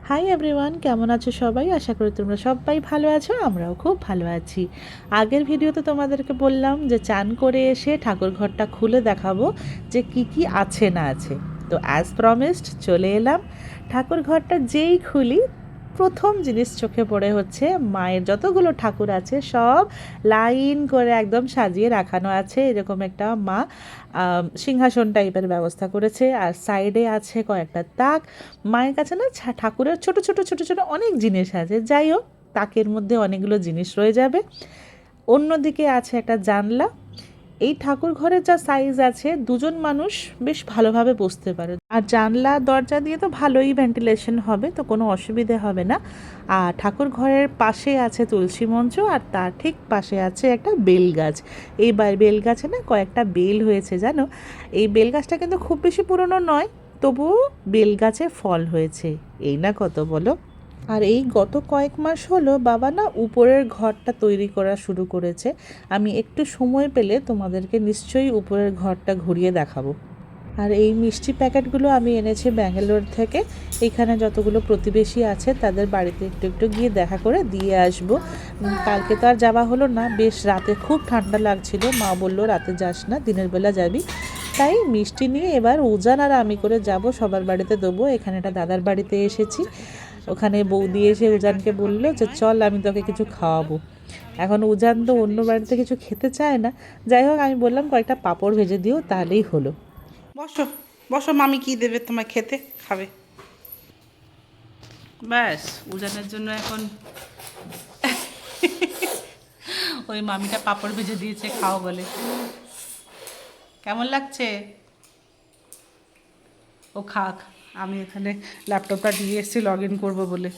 Hi everyone, কেমন আছো সবাই? আশা করি তোমরা সবাই ভালো আছো, আমরাও খুব ভালো আছি। আগের ভিডিওতে তোমাদেরকে বললাম যে চান করে এসে ঠাকুর ঘরটা খুলে দেখাবো যে কি কি আছে না আছে। তো অ্যাজ প্রমিসড চলে এলাম। ঠাকুর ঘরটা যেই খুলি প্রথম জিনিস চোখে পড়ে হচ্ছে মায়ের যতগুলো ঠাকুর আছে সব লাইন করে একদম সাজিয়ে রাখানো আছে। এরকম একটা মা সিংহাসন টাইপের ব্যবস্থা করেছে, আর সাইডে আছে কয়েকটা তাক। মায়ের কাছে না ঠাকুরের ছোট ছোট ছোট ছোট অনেক জিনিস আছে, যাই হোক তাকের মধ্যে অনেকগুলো জিনিস রয়ে যাবে। অন্যদিকে আছে একটা জানলা। এই ঠাকুর ঘরের যা সাইজ আছে দুজন মানুষ বেশ ভালোভাবে বসতে পারে, আর জানলা দরজা দিয়ে তো ভালোই ভেন্টিলেশন হবে, তো কোনো অসুবিধে হবে না। আর ঠাকুর ঘরের পাশে আছে তুলসী মঞ্চ, আর তার ঠিক পাশে আছে একটা বেল গাছ। এই বেল গাছে না কয়েকটা বেল হয়েছে জানো। এই বেল গাছটা কিন্তু খুব বেশি পুরনো নয়, তবুও বেল গাছে ফল হয়েছে। এই না কত বলো। আর এই গত কয়েক মাস হলো বাবা না উপরের ঘরটা তৈরি করা শুরু করেছে। আমি একটু সময় পেলে তোমাদেরকে নিশ্চয়ই উপরের ঘরটা ঘুরিয়ে দেখাবো। আর এই মিষ্টি প্যাকেটগুলো আমি এনেছি ব্যাঙ্গালোর থেকে। এখানে যতগুলো প্রতিবেশী আছে তাদের বাড়িতে একটু একটু গিয়ে দেখা করে দিয়ে আসবো। কালকে তো আর যাওয়া হলো না, বেশ রাতে খুব ঠান্ডা লাগছিল, মা বললো রাতে যাস না, দিনের বেলা যাবি। তাই মিষ্টি নিয়ে এবার উজান আর আমি করে যাব, সবার বাড়িতে দেবো। এখানে একটা দাদার বাড়িতে এসেছি, ওখানে বৌদি এসে উজানকে বললো যে চল আমি তোকে কিছু খাওয়াবো। এখন উজান তো অন্য বাড়িতে কিছু খেতে চায় না, যাই হোক আমি বললাম কয়েকটা পাঁপড় ভেজে দিও, তাহলেই হলো। বসো বসো, মামি কি দেবে তোমায় খেতে, খাবে? ব্যাস, উজানের জন্য এখন ওই মামিটা পাঁপড় ভেজে দিয়েছে খাও বলে। কেমন লাগছে? ও খাক, আমি এখানে ল্যাপটপটা দিয়ে এসেছি লগ ইন করবো বলে।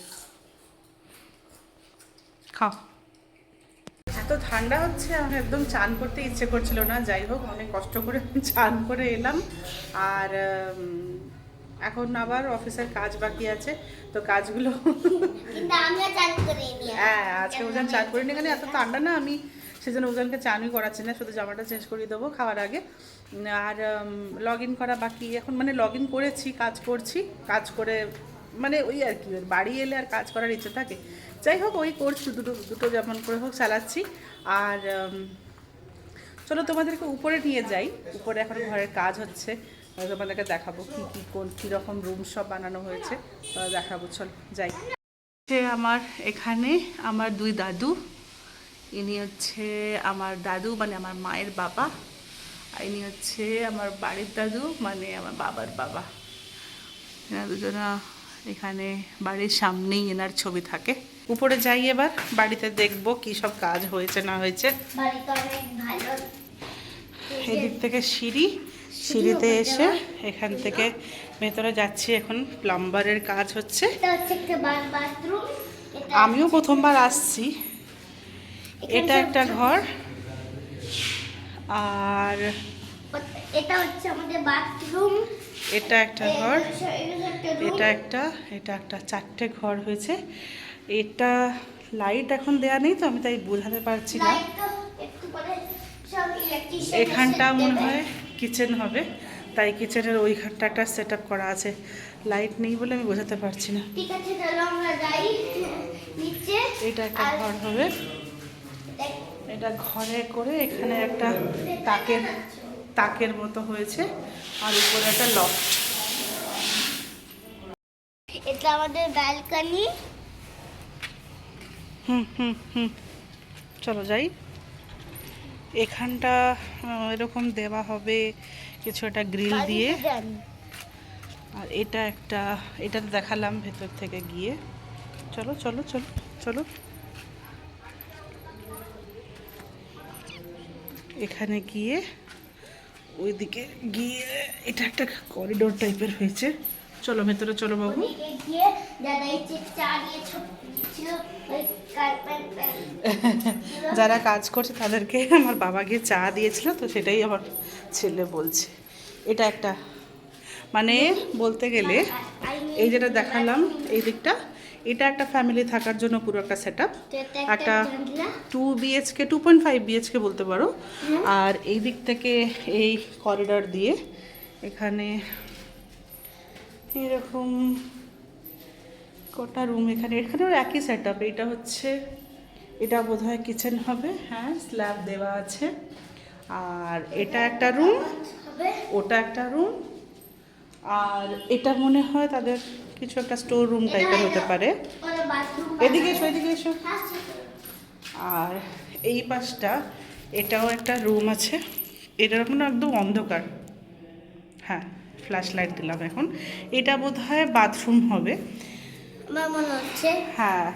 খাও। এত ঠান্ডা হচ্ছে, আমার একদম চান করতে ইচ্ছে করছিল না। যাই হোক অনেক কষ্ট করে চান করে এলাম। আর এখন আবার অফিসের কাজ বাকি আছে, তো কাজগুলো হ্যাঁ আজকে ওজন চান করে নিয়ে, এত ঠান্ডা না, আমি সেজন্য ওজনকে চানই করাচ্ছি না, শুধু জামাটা চেঞ্জ করিয়ে দেবো খাওয়ার আগে। আর লগ ইন করা বাকি এখন, মানে লগ ইন করেছি, কাজ করছি, কাজ করে মানে ওই আর কি, বাড়ি এলে আর কাজ করার ইচ্ছে থাকে। যাই হোক ওই করছি, দুটো দুটো যেমন করে হোক চালাচ্ছি। আর চলো তোমাদেরকে উপরে নিয়ে যাই, উপরে এখন ঘরের কাজ হচ্ছে, তোমাদেরকে দেখাবো কী কী কোন কীরকম রুম সব বানানো হয়েছে, দেখাবো, চলো যাই। আমার এখানে আমার দুই দাদু, ইনি হচ্ছে আমার দাদু মানে আমার মায়ের বাবা, আর ইনি হচ্ছে আমার বাড়ির দাদু মানে আমার বাবার বাবা। এনারা দুজনা এখানে বাড়ির সামনেই এনার ছবি থাকে। উপরে যাই এবার, বাড়িতে দেখবো কি সব কাজ হয়েছে না হয়েছে। এদিক থেকে সিঁড়ি, সিঁড়িতে এসে এখান থেকে ভেতরে যাচ্ছি, এখন প্লাম্বারের কাজ হচ্ছে। আমিও প্রথমবার আসছি। এটা একটা ঘর, আর এটা হচ্ছে আমাদের বাথরুম। এটা একটা ঘর, এটা একটা, চারটে ঘর হয়েছে। এটা লাইট এখন দেয়া নেই তো আমি তাই বোঝাতে পারছি না। এখানটা মনে হয় কিচেন হবে, তাই কিচেনের ওই ঘরটা একটা সেট আপ করা আছে, লাইট নেই বলে আমি বোঝাতে পারছি না। ঠিক আছে, চলো আমরা যাই নিচে। এটা একটা ঘর হবে, এটা ঘরে করে এখানে একটা তাকের মতো হয়েছে, আর উপরে একটা লফট। এটা আমাদের ব্যালকনি। চলো যাই। এখানটা এরকম দেওয়া হবে কিছু একটা গ্রিল দিয়ে। আর এটা তো দেখালাম ভেতর থেকে গিয়ে। চলো চলো চলো চলো, এখানে গিয়ে ওইদিকে গিয়ে এটা একটা করিডোর টাইপের হয়েছে। চলো ভেতরে চলো বাবু। যারা কাজ করছে তাদেরকে আমার বাবা গিয়ে চা দিয়েছিল, তো সেটাই আমার ছেলে বলছে। এটা একটা মানে বলতে গেলে এই যেটা দেখালাম এই দিকটা, এটা একটা ফ্যামিলি থাকার জন্য পুরো একটা সেট আপ, একটা 2 BHK 2.5 BHK বলতে পারো। আর এই দিক থেকে এই করিডর দিয়ে এখানে এরকম কটা রুম এখানে, এখানেও একই সেট আপ। এটা হচ্ছে, এটা বোধহয় কিচেন হবে, হ্যাঁ স্ল্যাব দেওয়া আছে। আর এটা একটা রুম, হবে ওটা একটা রুম, আর এটা মনে হয় তাদের কিছু একটা স্টোর রুম টাইপের হতে পারে। ওটা বাথরুম। এদিকে এসো, এদিকে এসো। আর এই পাশটা এটাও একটা রুম আছে, এটার মনে একদম অন্ধকার। হ্যাঁ ফ্ল্যাশ লাইট দিলাম এখন। এটা বোধহয় বাথরুম হবে, আমার মনে হচ্ছে হ্যাঁ।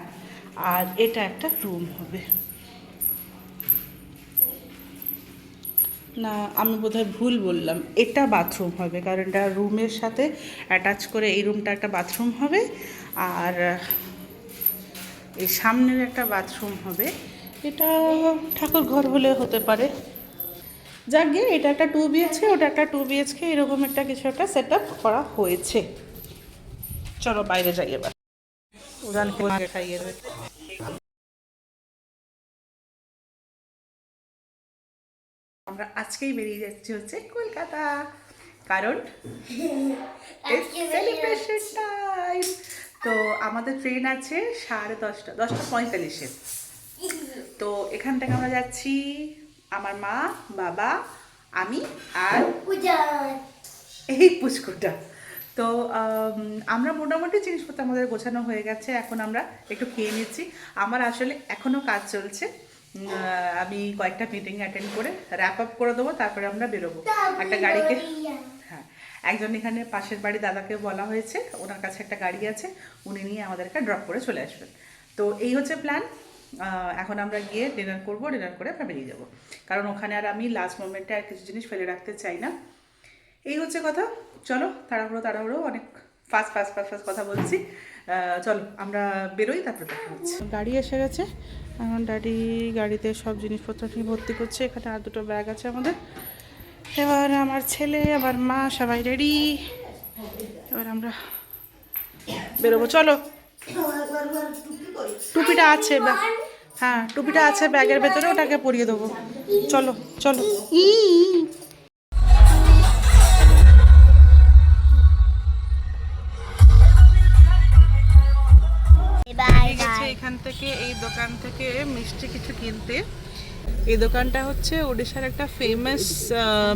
আর এটা একটা রুম হবে, না আমি বোধহয় ভুল বললাম, এটা বাথরুম হবে, কারণ এটা রুমের সাথে অ্যাটাচ করে এই রুমটা একটা বাথরুম হবে। আর এই সামনের একটা বাথরুম হবে, এটা ঠাকুর ঘর হলে হতে পারে। যাক গিয়ে এটা একটা 2 BHK, ওটা একটা 2 BHK, এরকম একটা কিছু একটা সেট আপ করা হয়েছে। চলো বাইরে যাই এবার, উড়ানকে আগে খাইয়ে দেবে। আমরা আজকেই বেরিয়ে যাচ্ছি হচ্ছে কলকাতা, কারণ সেলিব্রেশন টাইম। তো আমাদের ট্রেন আছে 10:30, 10:45-এ। তো এখান থেকে আমরা যাচ্ছি, আমার মা, বাবা, আমি আর পূজা। এই পুচকুটা। তো আমরা মোটামুটি জিনিসপত্র আমাদের গোছানো হয়ে গেছে, এখন আমরা একটু খেয়ে নিচ্ছি। আমার আসলে এখনও কাজ চলছে, আমি কয়েকটা মিটিং অ্যাটেন্ড করে র্যাপ আপ করে দেবো, তারপরে আমরা বেরোবো একটা গাড়িকে। হ্যাঁ, একজন এখানে পাশের বাড়ি দাদাকে বলা হয়েছে, ওনার কাছে একটা গাড়ি আছে, উনি নিয়ে আমাদেরকে ড্রপ করে চলে আসবেন। তো এই হচ্ছে প্ল্যান। এখন আমরা গিয়ে ডিনার করবো, ডিনার করে আমরা বেরিয়ে যাবো, কারণ ওখানে আর আমি লাস্ট মোমেন্টে আর কিছু জিনিস ফেলে রাখতে চাই না। এই হচ্ছে কথা। চলো তাড়াহুড়ো অনেক ফাস্ট কথা বলছি। চলো আমরা বেরোই, তারপরে দেখা হচ্ছে। গাড়ি এসে গেছে, এখন ড্যাডি গাড়িতে সব জিনিসপত্র নিয়ে ভর্তি করছে। এখানে আর 2টো ব্যাগ আছে আমাদের। এবার আমার ছেলে, আমার মা সবাই রেডি, এবার আমরা বেরোবো। চলো, টুপিটা আছে, হ্যাঁ টুপিটা আছে ব্যাগের ভেতরে, ওটাকে পরিয়ে দেবো। চলো চলো। এখান থেকে, এই দোকান থেকে মিষ্টি কিছু কিনতে। এই দোকানটা হচ্ছে ওড়িশার একটা ফেমাস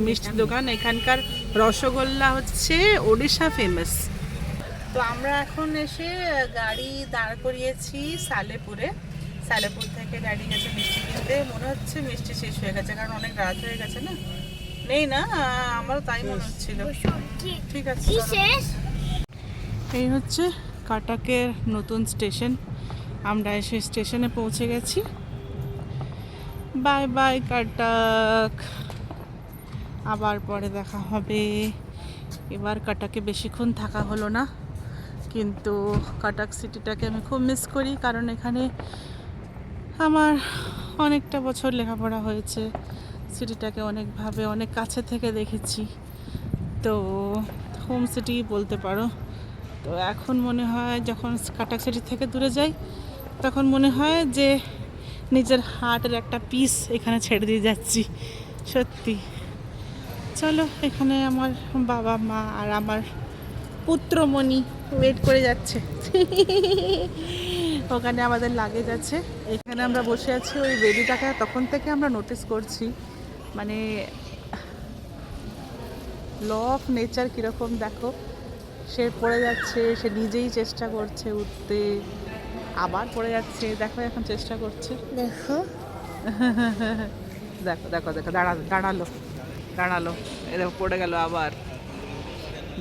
মিষ্টি দোকান, এখানকার রসগোল্লা হচ্ছে ওড়িশা ফেমাস। তো আমরা এখন এসে গাড়ি দাঁড় করিয়েছি সালেপুরে। সালেপুর থেকে গাড়ি গেছে মিষ্টি কিনতে। মনে হচ্ছে মিষ্টি শেষ হয়ে গেছে, কারণ অনেক রাত হয়ে গেছে না। নেই না, আমারও তাই মনে হচ্ছিল। ঠিক আছে, এই হচ্ছে কাটাকের নতুন স্টেশন। আমরা এসে স্টেশনে পৌঁছে গেছি। বাই বাই কাটাক, আবার পরে দেখা হবে। এবার কাটাকে বেশিক্ষণ থাকা হলো না, কিন্তু কাটাক সিটিটাকে আমি খুব মিস করি, কারণ এখানে আমার অনেকটা বছর লেখাপড়া হয়েছে। সিটিটাকে অনেকভাবে অনেক কাছে থেকে দেখেছি, তো হোম সিটি বলতে পারো। তো এখন মনে হয় যখন কাটাক সিটি থেকে দূরে যাই, তখন মনে হয় যে নিজের হার্টের একটা পিস এখানে ছেড়ে দিয়ে যাচ্ছি, সত্যি। চলো, এখানে আমার বাবা মা আর আমার পুত্রমণি ওয়েট করে যাচ্ছে। ওখানে আমাদের লাগেজ আছে, এখানে আমরা বসে আছি। ওই বেবিটাকে তখন থেকে আমরা নোটিস করছি, মানে ল অফ নেচার কীরকম দেখো, সে পড়ে যাচ্ছে, সে নিজেই চেষ্টা করছে উঠতে, আবার পড়ে যাচ্ছে, দেখো এখন চেষ্টা করছে। দেখো দেখো দেখো দেখো, দাঁড়ালো, এরকম পড়ে গেল আবার।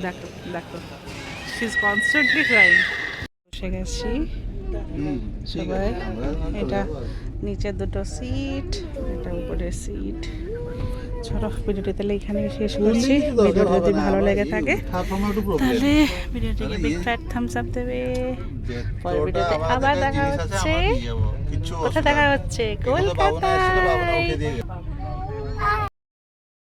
দেখো দেখো, শি ইজ কনস্ট্যান্টলি ট্রাইং। বসে গেছি সবাই। এটা নিচের 2টো সিট, এটা উপরের সিট। চলো, ভিডিওটি তাহলে এখানে শেষ করছি। ভিডিও যদি ভালো লেগে থাকে তাহলে ভিডিওটিকে বিগ ফ্যাট থামস আপ দেবে। পরের ভিডিওতে আবার দেখা হচ্ছে। কোথায় দেখা হচ্ছে? কলকাতায়।